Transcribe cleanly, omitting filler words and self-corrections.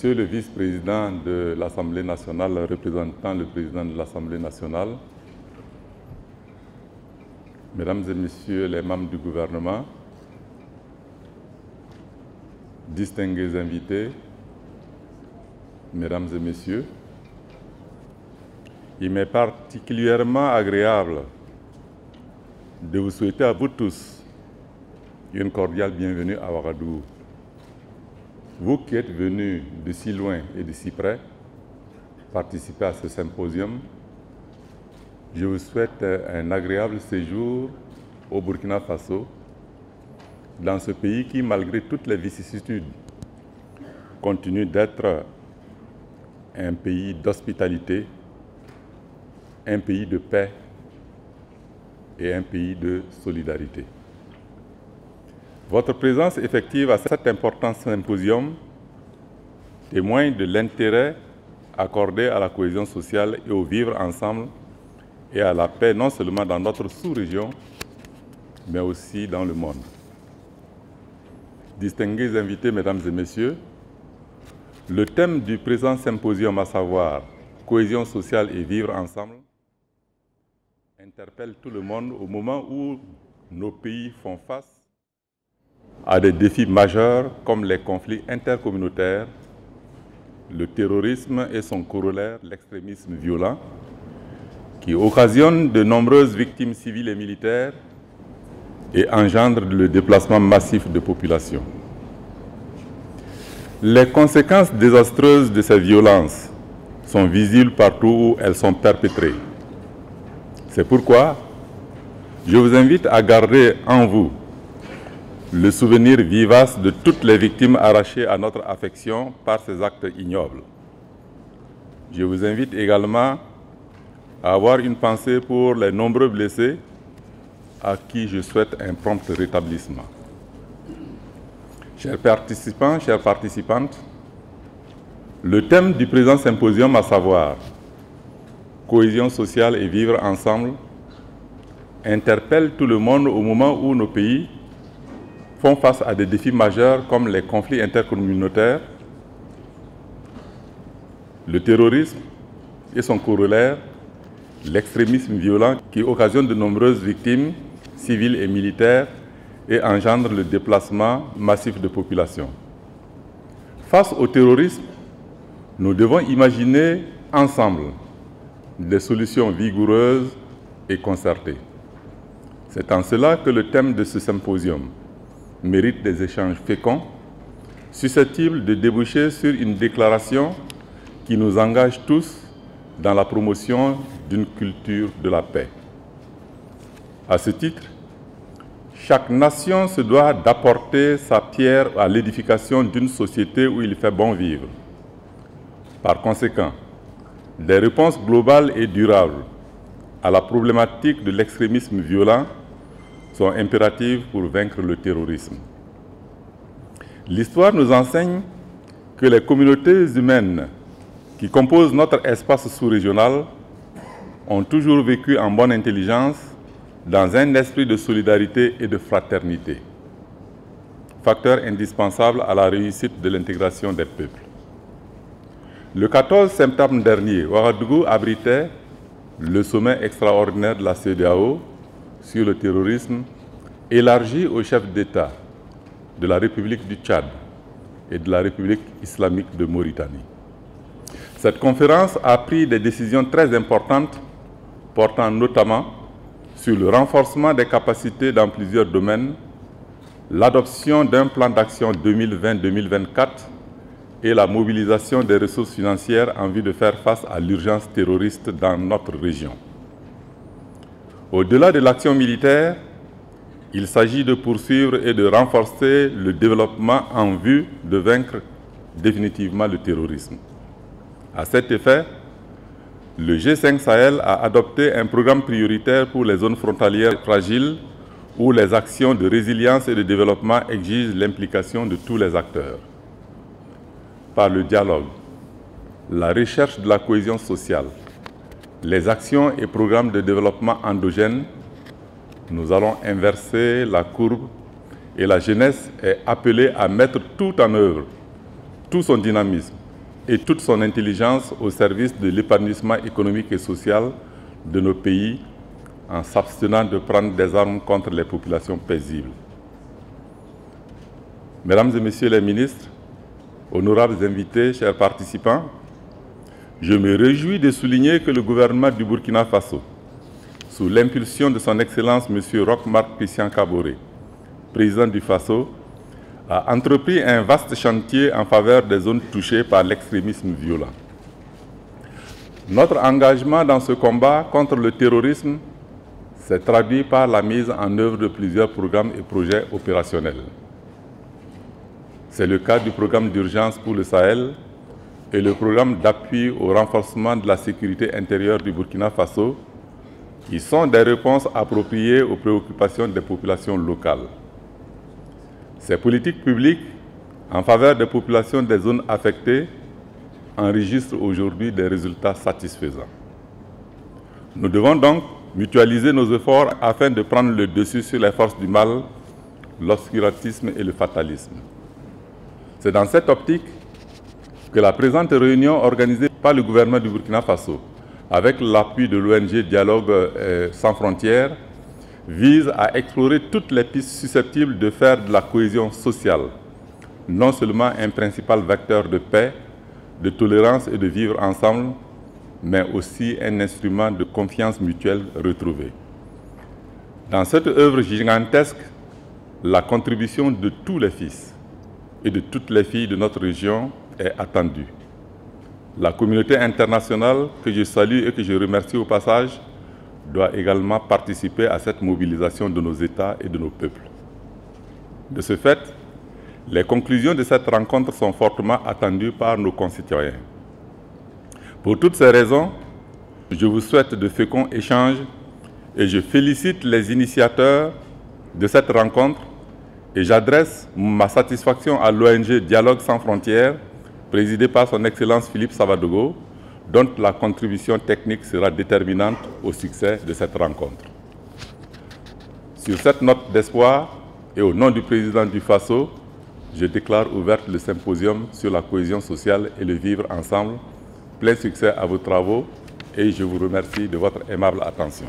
Monsieur le vice-président de l'Assemblée nationale, représentant le président de l'Assemblée nationale, Mesdames et Messieurs les membres du gouvernement, distingués invités, Mesdames et Messieurs, il m'est particulièrement agréable de vous souhaiter à vous tous une cordiale bienvenue à Ouagadougou. Vous qui êtes venus de si loin et de si près participer à ce symposium, je vous souhaite un agréable séjour au Burkina Faso, dans ce pays qui, malgré toutes les vicissitudes, continue d'être un pays d'hospitalité, un pays de paix et un pays de solidarité. Votre présence effective à cet important symposium témoigne de l'intérêt accordé à la cohésion sociale et au vivre ensemble et à la paix, non seulement dans notre sous-région, mais aussi dans le monde. Distingués invités, Mesdames et Messieurs, le thème du présent symposium, à savoir cohésion sociale et vivre ensemble, interpelle tout le monde au moment où nos pays font face à des défis majeurs comme les conflits intercommunautaires, le terrorisme et son corollaire, l'extrémisme violent, qui occasionne de nombreuses victimes civiles et militaires et engendre le déplacement massif de populations. Les conséquences désastreuses de ces violences sont visibles partout où elles sont perpétrées. C'est pourquoi je vous invite à garder en vous le souvenir vivace de toutes les victimes arrachées à notre affection par ces actes ignobles. Je vous invite également à avoir une pensée pour les nombreux blessés à qui je souhaite un prompt rétablissement. Chers participants, chères participantes, le thème du présent symposium, à savoir cohésion sociale et vivre ensemble, interpelle tout le monde au moment où nos pays font face à des défis majeurs comme les conflits intercommunautaires, le terrorisme et son corollaire, l'extrémisme violent qui occasionne de nombreuses victimes civiles et militaires et engendre le déplacement massif de populations. Face au terrorisme, nous devons imaginer ensemble des solutions vigoureuses et concertées. C'est en cela que le thème de ce symposium mérite des échanges féconds, susceptibles de déboucher sur une déclaration qui nous engage tous dans la promotion d'une culture de la paix. À ce titre, chaque nation se doit d'apporter sa pierre à l'édification d'une société où il fait bon vivre. Par conséquent, des réponses globales et durables à la problématique de l'extrémisme violent sont impératives pour vaincre le terrorisme. L'histoire nous enseigne que les communautés humaines qui composent notre espace sous-régional ont toujours vécu en bonne intelligence dans un esprit de solidarité et de fraternité, facteur indispensable à la réussite de l'intégration des peuples. Le 14 septembre dernier, Ouagadougou abritait le sommet extraordinaire de la CEDEAO sur le terrorisme, élargi aux chefs d'État de la République du Tchad et de la République islamique de Mauritanie. Cette conférence a pris des décisions très importantes portant notamment sur le renforcement des capacités dans plusieurs domaines, l'adoption d'un plan d'action 2020-2024 et la mobilisation des ressources financières en vue de faire face à l'urgence terroriste dans notre région. Au-delà de l'action militaire, il s'agit de poursuivre et de renforcer le développement en vue de vaincre définitivement le terrorisme. À cet effet, le G5 Sahel a adopté un programme prioritaire pour les zones frontalières fragiles où les actions de résilience et de développement exigent l'implication de tous les acteurs. Par le dialogue, la recherche de la cohésion sociale, les actions et programmes de développement endogènes, nous allons inverser la courbe et la jeunesse est appelée à mettre tout en œuvre, tout son dynamisme, et toute son intelligence au service de l'épanouissement économique et social de nos pays en s'abstenant de prendre des armes contre les populations paisibles. Mesdames et Messieurs les ministres, honorables invités, chers participants, je me réjouis de souligner que le gouvernement du Burkina Faso, sous l'impulsion de son Excellence M. Roch-Marc Christian Kaboré, président du Faso, a entrepris un vaste chantier en faveur des zones touchées par l'extrémisme violent. Notre engagement dans ce combat contre le terrorisme s'est traduit par la mise en œuvre de plusieurs programmes et projets opérationnels. C'est le cas du programme d'urgence pour le Sahel et le programme d'appui au renforcement de la sécurité intérieure du Burkina Faso, qui sont des réponses appropriées aux préoccupations des populations locales. Ces politiques publiques en faveur des populations des zones affectées enregistrent aujourd'hui des résultats satisfaisants. Nous devons donc mutualiser nos efforts afin de prendre le dessus sur les forces du mal, l'obscurantisme et le fatalisme. C'est dans cette optique que la présente réunion organisée par le gouvernement du Burkina Faso, avec l'appui de l'ONG Dialogue sans frontières, vise à explorer toutes les pistes susceptibles de faire de la cohésion sociale non seulement un principal vecteur de paix, de tolérance et de vivre ensemble, mais aussi un instrument de confiance mutuelle retrouvée. Dans cette œuvre gigantesque, la contribution de tous les fils et de toutes les filles de notre région est attendue. La communauté internationale, que je salue et que je remercie au passage, doit également participer à cette mobilisation de nos États et de nos peuples. De ce fait, les conclusions de cette rencontre sont fortement attendues par nos concitoyens. Pour toutes ces raisons, je vous souhaite de féconds échanges et je félicite les initiateurs de cette rencontre et j'adresse ma satisfaction à l'ONG Dialogue sans frontières, présidée par son Excellence Philippe Savadogo, dont la contribution technique sera déterminante au succès de cette rencontre. Sur cette note d'espoir et au nom du président du Faso, je déclare ouverte le symposium sur la cohésion sociale et le vivre ensemble. Plein succès à vos travaux et je vous remercie de votre aimable attention.